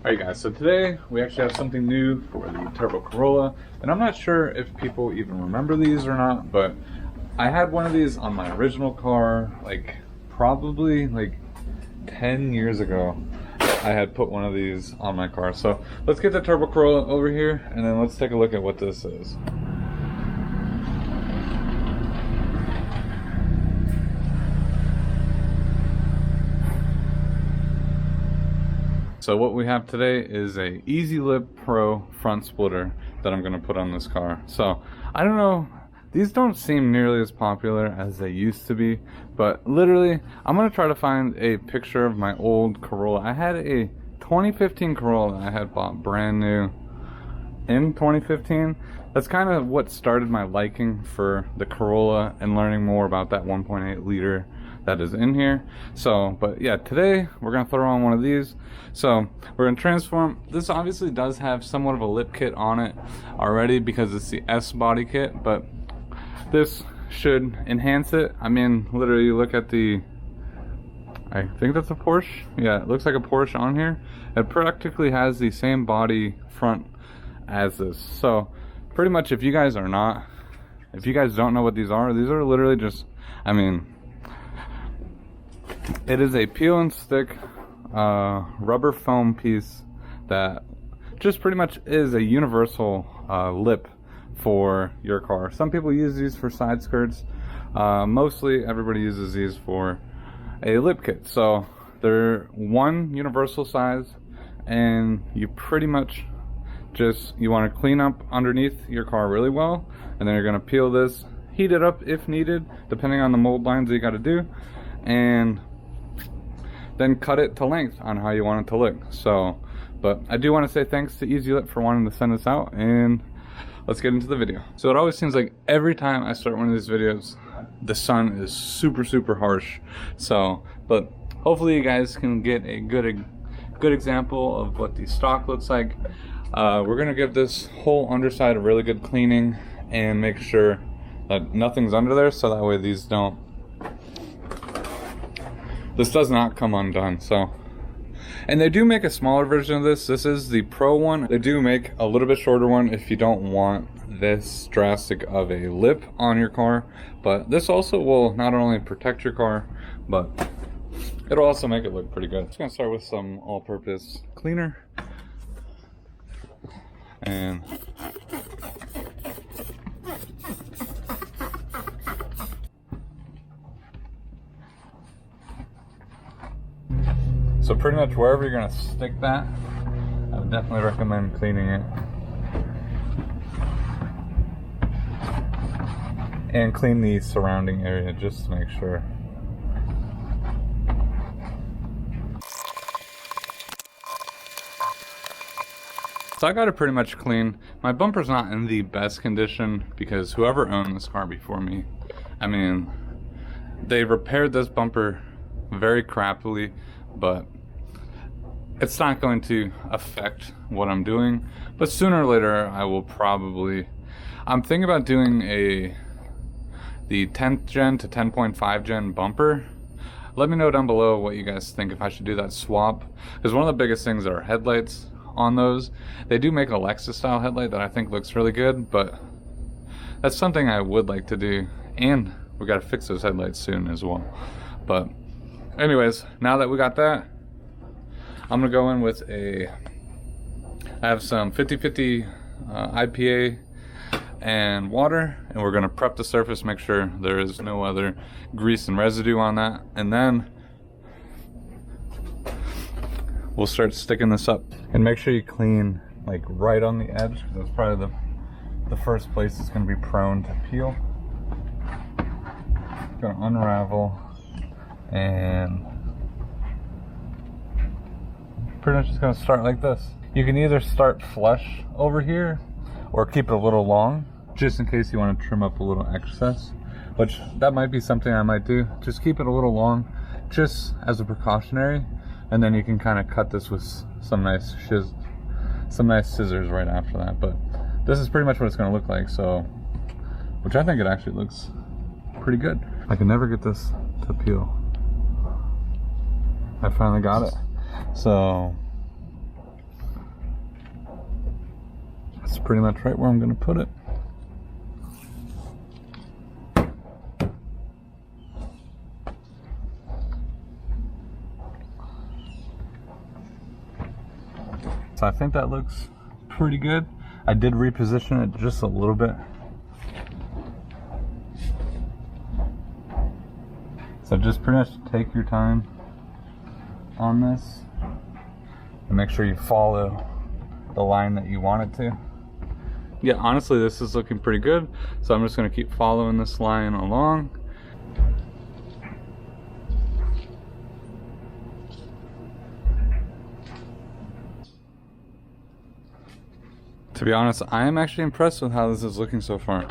Alright guys, so today we actually have something new for the Turbo Corolla, and I'm not sure if people even remember these or not, but I had one of these on my original car, probably 10 years ago. I had put one of these on my car. So let's get the Turbo Corolla over here and then let's take a look at what this is. So what we have today is a EZlip Pro front splitter that I'm going to put on this car. So I don't know, these don't seem nearly as popular as they used to be, but literally I'm going to try to find a picture of my old Corolla. I had a 2015 Corolla I had bought brand new in 2015. That's kind of what started my liking for the Corolla and learning more about that 1.8 liter that is in here. So, but yeah, today we're gonna throw on one of these. So we're gonna transform. This obviously does have somewhat of a lip kit on it already because it's the S body kit, but this should enhance it. I mean, literally look at the, I think that's a Porsche. Yeah, it looks like a Porsche on here. It practically has the same body front as this. So pretty much if you guys don't know what these are literally just, I mean, it is a peel and stick rubber foam piece that just pretty much is a universal lip for your car. Some people use these for side skirts. Mostly everybody uses these for a lip kit. So they're one universal size, and you pretty much you want to clean up underneath your car really well, and then you're going to peel this, heat it up if needed depending on the mold lines that you got to do, and then cut it to length on how you want it to look. So, but I do want to say thanks to EZlip for wanting to send this out, and let's get into the video. So it always seems like every time I start one of these videos, the sun is super harsh. So, but hopefully you guys can get a good example of what the stock looks like. We're gonna give this whole underside a really good cleaning and make sure that nothing's under there, so that way this does not come undone. So, and they do make a smaller version of this. This is the Pro one. They do make a little bit shorter one if you don't want this drastic of a lip on your car, but this also will not only protect your car, but it'll also make it look pretty good. I'm just gonna start with some all-purpose cleaner, and so pretty much wherever you're gonna stick that, I would definitely recommend cleaning it. And clean the surrounding area just to make sure. So I got it pretty much clean. My bumper's not in the best condition because whoever owned this car before me, I mean, they repaired this bumper very crappily, but it's not going to affect what I'm doing. But sooner or later I will probably, I'm thinking about doing the 10th gen to 10.5 gen bumper. Let me know down below what you guys think, if I should do that swap, because one of the biggest things are headlights on those. They do make a Lexus style headlight that I think looks really good, but that's something I would like to do, and we got to fix those headlights soon as well. But anyways, now that we got that, I'm gonna go in with I have some 50/50 IPA and water, and we're gonna prep the surface, make sure there is no other grease and residue on that, and then we'll start sticking this up. And make sure you clean like right on the edge, because that's probably the first place it's gonna be prone to peel. Gonna unravel, and pretty much just gonna start like this. You can either start flush over here or keep it a little long, just in case you want to trim up a little excess, which that might be something I might do. Just keep it a little long, just as a precautionary, and then you can kind of cut this with some nice scissors right after that. But this is pretty much what it's going to look like, so, which I think it actually looks pretty good. I can never get this to peel. I finally got it. So That's pretty much right where I'm going to put it. So I think that looks pretty good. I did reposition it just a little bit. So just pretty much take your time on this and make sure you follow the line that you want it to. Yeah, honestly, this is looking pretty good. So I'm just gonna keep following this line along. To be honest, I am actually impressed with how this is looking so far.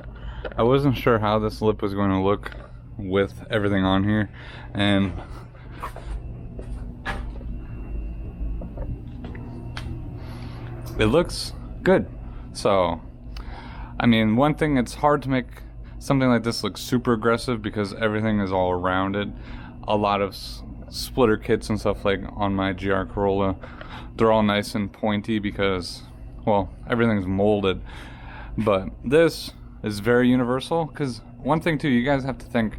I wasn't sure how this lip was going to look with everything on here, and it looks good. So, I mean, one thing, it's hard to make something like this look super aggressive because everything is all rounded. A lot of splitter kits and stuff like on my GR Corolla, they're all nice and pointy because, well, everything's molded. But this is very universal, because one thing too, you guys have to think,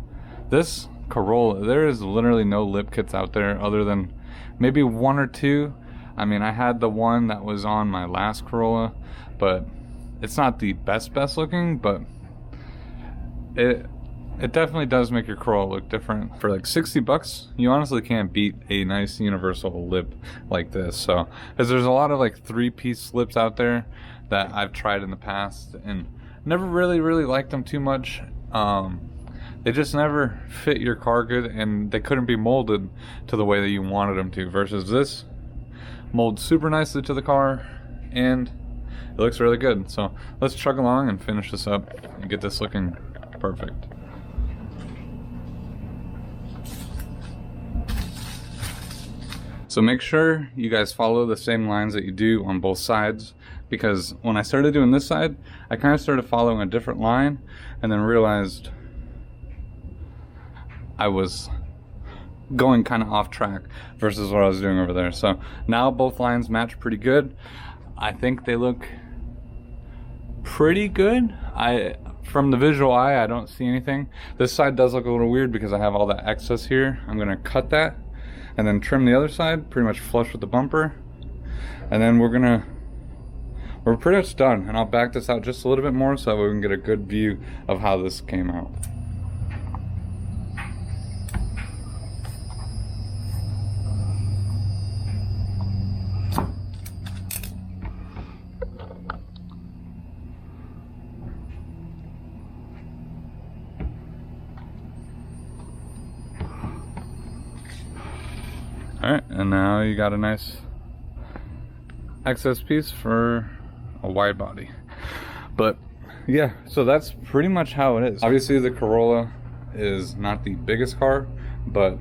this Corolla, there is literally no lip kits out there other than maybe one or two. I mean, I had the one that was on my last Corolla, but it's not the best looking, but it definitely does make your Corolla look different. For like 60 bucks, you honestly can't beat a nice universal lip like this. So, because there's a lot of like 3-piece lips out there that I've tried in the past and never really liked them too much. They just never fit your car good, and they couldn't be molded to the way that you wanted them to, versus this molds super nicely to the car and it looks really good. So let's chug along and finish this up and get this looking perfect. So make sure you guys follow the same lines that you do on both sides, because when I started doing this side, I kind of started following a different line and then realized I was going kind of off track versus what I was doing over there. So now both lines match pretty good. I think they look pretty good. From the visual eye, I don't see anything. This side does look a little weird because I have all that excess here. I'm gonna cut that and then trim the other side pretty much flush with the bumper, and then we're pretty much done. And I'll back this out just a little bit more so that we can get a good view of how this came out. Alright, and now you got a nice excess piece for a wide body. But yeah, so that's pretty much how it is. Obviously the Corolla is not the biggest car, but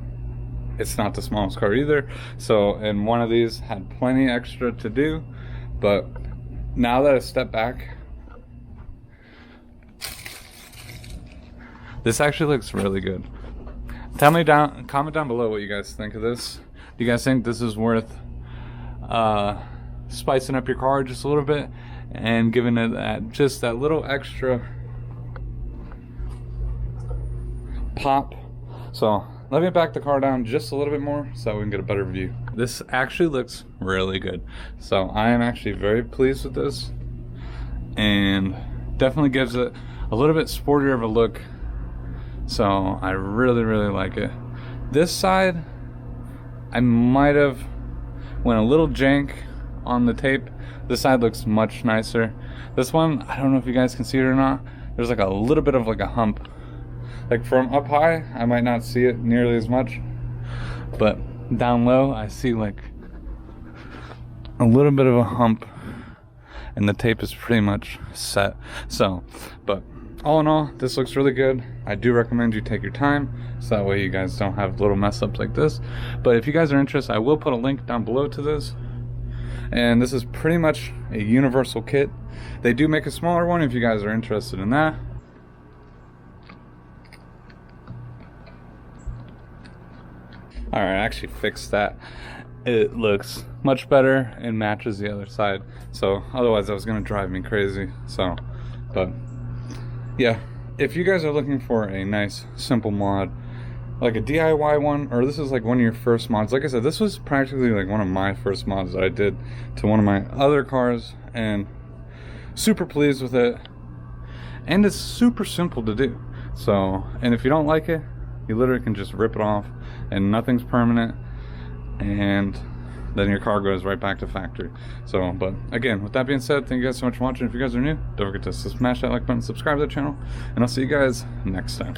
it's not the smallest car either. So, and one of these had plenty extra to do, but now that I step back, this actually looks really good. Comment down below what you guys think of this. Do you guys think this is worth spicing up your car just a little bit and giving it just that little extra pop? So let me back the car down just a little bit more so we can get a better view. This actually looks really good. So I am actually very pleased with this, and definitely gives it a little bit sportier of a look. So I really like it. This side, I might have went a little jank on the tape. This side looks much nicer. This one, I don't know if you guys can see it or not, there's like a little bit of like a hump. Like from up high, I might not see it nearly as much, but down low, I see like a little bit of a hump, and the tape is pretty much set. So, but all in all, this looks really good. I do recommend you take your time so that way you guys don't have little mess ups like this. But if you guys are interested, I will put a link down below to this. And this is pretty much a universal kit. They do make a smaller one if you guys are interested in that. Alright, I actually fixed that. it looks much better and matches the other side. So otherwise that was gonna drive me crazy. So, but yeah, if you guys are looking for a nice simple mod, like a DIY one, or this is like one of your first mods, like I said, this was practically like one of my first mods that I did to one of my other cars, and super pleased with it. And it's super simple to do. So, and if you don't like it, you literally can just rip it off and nothing's permanent, and then your car goes right back to factory. So, but again, with that being said, thank you guys so much for watching. If you guys are new, don't forget to smash that like button, subscribe to the channel, and I'll see you guys next time.